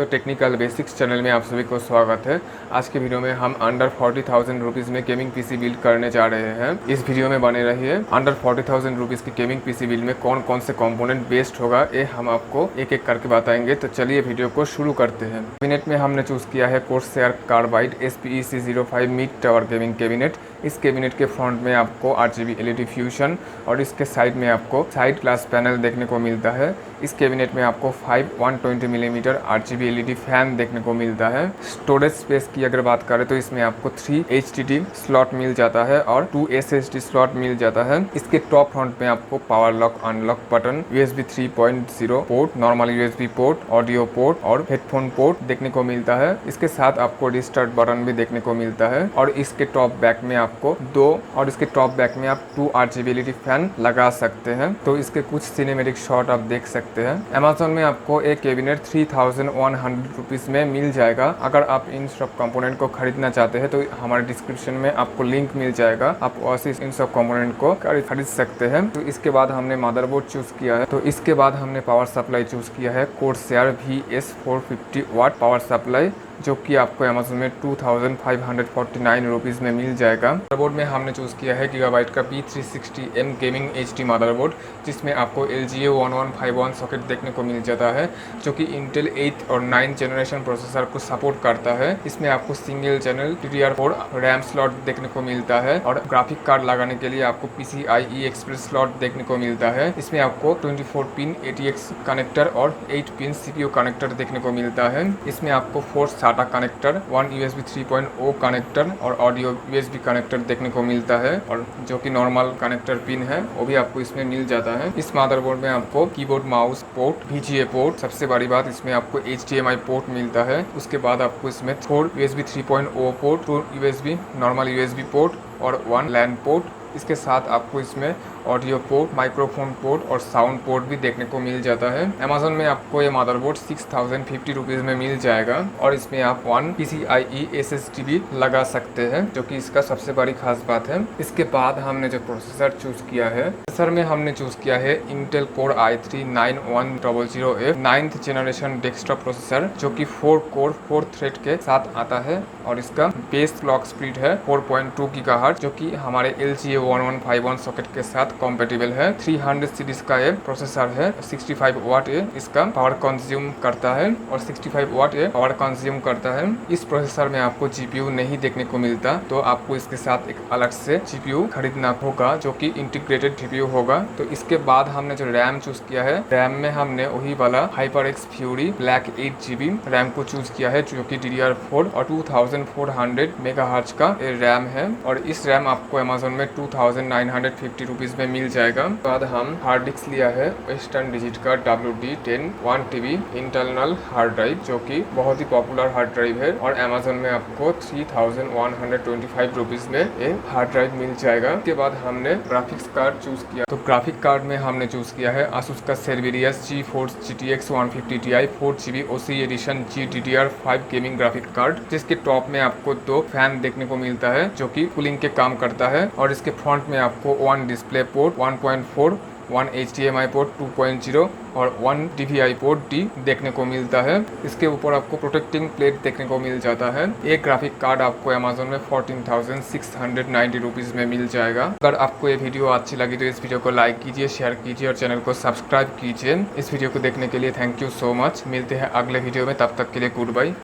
तो technical basics channel में आप सभी को स्वागत है। आज के वीडियो में हम अंडर 40,000 रुपीज़ में गेमिंग पीसी बिल्ड करने जा रहे हैं। इस वीडियो में बने रहिए। अंडर 40,000 रुपीज़ की गेमिंग पीसी बिल्ड में कौन कौन से कंपोनेंट बेस्ट होगा ये हम आपको एक एक करके बताएंगे। तो चलिए वीडियो को शुरू करते हैं। कैबिनेट में हमने चूज़ किया है courser carbide SPEC05 mid tower gaming cabinet. इस कैबिनेट के फ्रंट में आपको RGB LED फ्यूजन और इसके साइड में आपको साइड ग्लास पैनल देखने को मिलता है। इस कैबिनेट में आपको 5 120 मिलीमीटर RGB LED फैन देखने को मिलता है। स्टोरेज स्पेस की अगर बात करें तो इसमें आपको 3 HDD स्लॉट मिल जाता है और 2 SSD स्लॉट मिल जाता है। इसके टॉप फ्रंट में आपको power lock unlock button, USB 3.0 port, normal USB port, audio port और हेडफोन पोर्ट देखने को मिलता है। इसके साथ आपको रिस्टार्ट बटन भी देखने को मिलता है और इसके टॉप बैक में आपको 2 और इसके टॉप बैक में आप 2 RGB LED फैन लगा सकते हैं। तो इसके कुछ सिनेमेटिक शॉट आप देख सकते हैं। अमेज़न में आपको एक कैबिनेट 3,100 रुपीज़ में मिल जाएगा। अगर आप इन सब कंपोनेंट को खरीदना चाहते हैं तो हमारे डिस्क्रिप्शन में आपको लिंक मिल जाएगा, आप वैसे इन सब कंपोनेंट को खरीद सकते हैं। तो इसके बाद हमने मदरबोर्ड चूज़ किया है। तो इसके बाद हमने पावर सप्लाई चूज़ किया है courser VS450 watt power supply, जो कि आपको अमेज़न में 2,549 रुपीज़ में मिल जाएगा। मदरबोर्ड में हमने चूज़ किया है गीगाबाइट का B360M गेमिंग HD मदरबोर्ड, जिसमें आपको LGA 1151 सॉकेट देखने को मिल जाता है, जो कि इंटेल 8 और 9 जनरेशन प्रोसेसर को सपोर्ट करता है। इसमें आपको single channel DDR4 RAM slot देखने को मिलता है और ग्राफिक कार्ड लगाने के लिए आपको PCIe एक्सप्रेस स्लॉट देखने को मिलता है। इसमें आपको 24 पिन ATX कनेक्टर और 8 पिन CPU कनेक्टर देखने को मिलता है। इसमें आपको 4 SATA कनेक्टर, 1 USB 3.0 कनेक्टर और ऑडियो USB कनेक्टर देखने को मिलता है, और जो कि नॉर्मल कनेक्टर पिन है वो भी आपको इसमें मिल जाता है। इस मदरबोर्ड में आपको keyboard mouse port, VGA port, सबसे बड़ी बात इसमें आपको HDMI पोर्ट मिलता है। उसके बाद आपको इसमें 4 USB 3.0 port, 2 USB normal USB port और 1 LAN पोर्ट। इसके साथ आपको इसमें ऑडियो पोर्ट, माइक्रोफोन पोर्ट और साउंड पोर्ट भी देखने को मिल जाता है। अमेज़न में आपको ये मदरबोर्ड 6,050 रुपीज़ में मिल जाएगा और इसमें आप 1 PCIe SSD भी लगा सकते हैं, जो कि इसका सबसे बड़ी खास बात है। इसके बाद हमने जो प्रोसेसर चूज़ किया है, प्रोसेसर में हमने चूज़ किया है Intel core i3 9100F 9th generation desktop processor, जो कि 4 कोर 4 थ्रेड के साथ आता है और इसका बेस क्लॉक स्पीड है 4.2 GHz, जो कि हमारे LGA 1151 सॉकेट के साथ कॉम्पेटिबल है। 300 सीरीज का ये प्रोसेसर है। 65 वाट ये इसका पावर कंज्यूम करता है और 65 वाट ये पावर कंज्यूम करता है। इस प्रोसेसर में आपको GPU नहीं देखने को मिलता, तो आपको इसके साथ एक अलग से GPU खरीदना होगा, जो कि इंटीग्रेटेड GPU होगा। तो इसके बाद हमने जो रैम चूज किया है, रैम में हमने वही वाला HyperX Fury Black 8GB RAM को चूज किया है, जो कि DDR4 और 2400 मेगाहर्ट्ज का रैम है। और इस रैम आपको अमेज़न में 2,950 रुपीज़ में मिल जाएगा। बाद हम हार्ड डिस्क लिया है वेस्टर्न डिजिट का WD10 1 TB internal hard drive, जो कि बहुत ही पॉपुलर हार्ड ड्राइव है और अमेज़न में आपको 3,125 रुपीज़ में ये हार्ड ड्राइव मिल जाएगा। उसके बाद हमने ग्राफिक्स कार्ड चूज किया। तो ग्राफिक कार्ड में हमने चूज किया है Asus का Cerberus GeForce GTX 150 Ti 4GB OC edition GDDR5 gaming graphic card, जिसके टॉप में आपको 2 फैन देखने को मिलता है, जो कि कूलिंग के काम करता है। और इसके फ्रंट में आपको 1 डिस्प्ले पोर्ट 1.4, 1 HDMI पोर्ट 2.0 और 1 DVI पोर्ट D देखने को मिलता है। इसके ऊपर आपको प्रोटेक्टिंग प्लेट देखने को मिल जाता है। एक ग्राफिक कार्ड आपको अमेज़न में 14,690 रुपीज़ में मिल जाएगा। अगर आपको ये वीडियो अच्छी लगी तो इस वीडियो को लाइक कीजिए, शेयर कीजिए और चैनल को सब्सक्राइब कीजिए। इस वीडियो को देखने के लिए थैंक यू सो मच। मिलते हैं अगले वीडियो में, तब तक के लिए गुड बाय।